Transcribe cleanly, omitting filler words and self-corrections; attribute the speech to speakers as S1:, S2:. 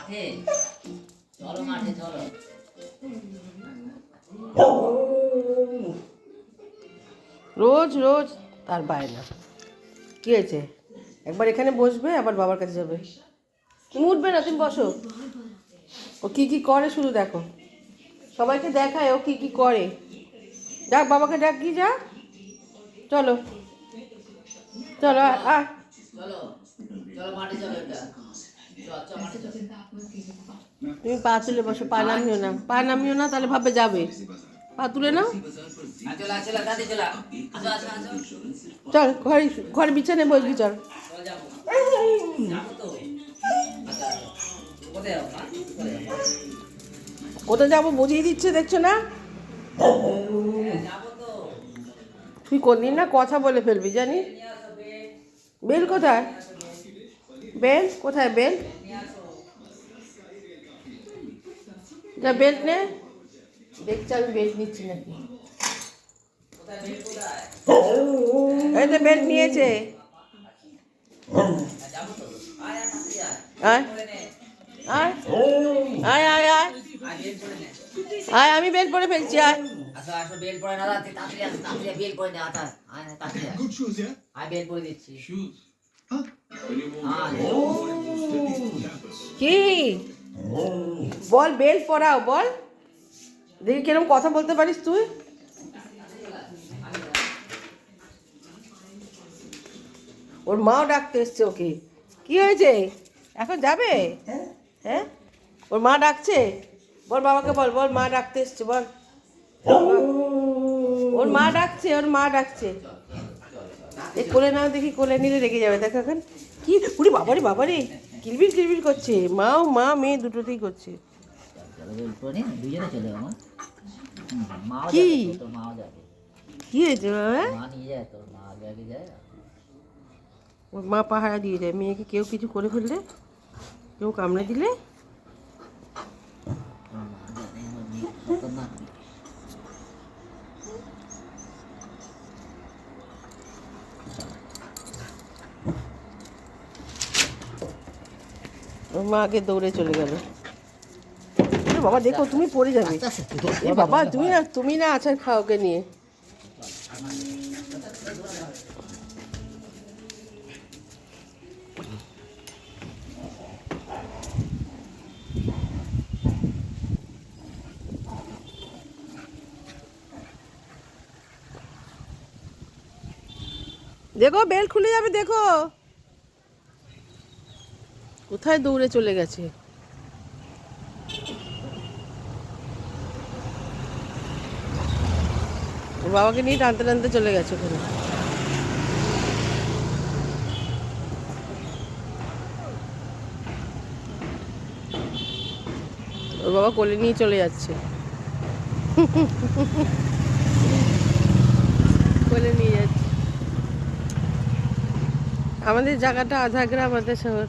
S1: মাঠে চলো, মাঠে চলো।
S2: রোজ রোজ তার বায়না। কি হয়েছে? একবার এখানে বসবে, আবার বাবার কাছে যাবে। তুমি উঠবে না, তুমি বসো। ও কি কি করে শুধু দেখো, সবাইকে দেখায় ও কি কি করে। ডাক বাবাকে, ডাক কি, যা চলো চলো
S1: চলো চলো মাঠে চলো, এটা চল মাঠে চলো।
S2: তুমি পা তুলে বসো, পা নামিও না, পা নামিও না, তাহলে ভাবে যাবে। পা তুলে নাও।
S1: চলো চলো দাদি চলো, আসো আসো আসো।
S2: চল ঘরে, ঘরে বিছানে বসবি, চল।
S1: চল যাবো, যাবো তো। আচ্ছা, কোথায় যাবো মা? কোথায় যাবো?
S2: কোথায় যাবো বুঝিয়ে দিচ্ছে, দেখছো না?
S1: যাবো তো।
S2: তুই কোনদিন না কথা বলে ফেলবি জানি।
S1: নিয়ে আসো বেল,
S2: বেল কোথায়? বেল কোথায়? বেল
S1: নিয়ে আসো।
S2: যা, বেল্ট নে। দেখছি আমি বেল্ট নিচ্ছি নাকি।
S1: কোথায় বেল কোথায়?
S2: এই তো বেল্ট নিয়েছে।
S1: যাবো তো। আয় আয় তাড়াতাড়ি
S2: আয়
S1: করে নে।
S2: আয় আয় আয় আয়
S1: আয় বেল করে নে।
S2: আয়, আমি বেল্ট পরে ফেলছি, আয়।
S1: আসো আসো বেল পরে না, তাড়াতাড়ি আসো, তাড়াতাড়ি বেল পরে নে। আয় আয় তাড়াতাড়ি আয়।
S3: Good shoes, yeah?
S1: আয় বেল পরে দিচ্ছি।
S3: Shoes. Huh? When you move
S1: Ah,
S3: down,
S1: no.
S3: steady campus.
S2: কি বল, বেল্ট পরাও, বল দেখি কিরকম কথা বলতে পারিস তুই। ওর মাও ডাকতে এসছে ওকে। কি হয়েছে, এখন যাবে? হ্যাঁ, ওর মা ডাকছে। বল বাবাকে, বল বল মা ডাকতে এসছে, বল। ওর মা ডাকছে, ওর মা ডাকছে। এ কোলে নাও দেখি, কোলে নিলে রেগে যাবে, দেখো এখন কি। উড়ি বাবারে বাবারে, কিলবিল কিলবিল করছে। মাও, মা মেয়ে দুটোতেই করছে।
S1: চলো বেল পরে নে, দুজনে চলে যাবো। মাও
S2: কি?
S1: যাবে, তোর মাও যাবে।
S2: কি হয়েছে বাবা?
S1: মা নিয়ে যায়, তোর মা আগে আগে যায়।
S2: ওর মা পাহারা দিয়ে দেয় মেয়েকে, কেউ কিছু করে ফেললে, কেউ কামড়ে দিলে।
S1: তোর মা জানে আমার মেয়ে খতরনাক।
S2: ওর মা আগে দৌড়ে চলে গেল। বাবা দেখো, তুমি পড়ে যাবে। এ বাবা, তুমি না আচার খাও ওকে নিয়ে। দেখো বেল খুলে যাবে, দেখো কোথায় দৌড়ে চলে গেছে। ওর বাবাকে নিয়ে টানতে টানতে চলে গেছে ওখানে। ওর বাবা কোলে নিয়ে চলে যাচ্ছে। কোলে নিয়ে যাচ্ছে। আমাদের জায়গাটা আধা গ্রাম, আধা শহর।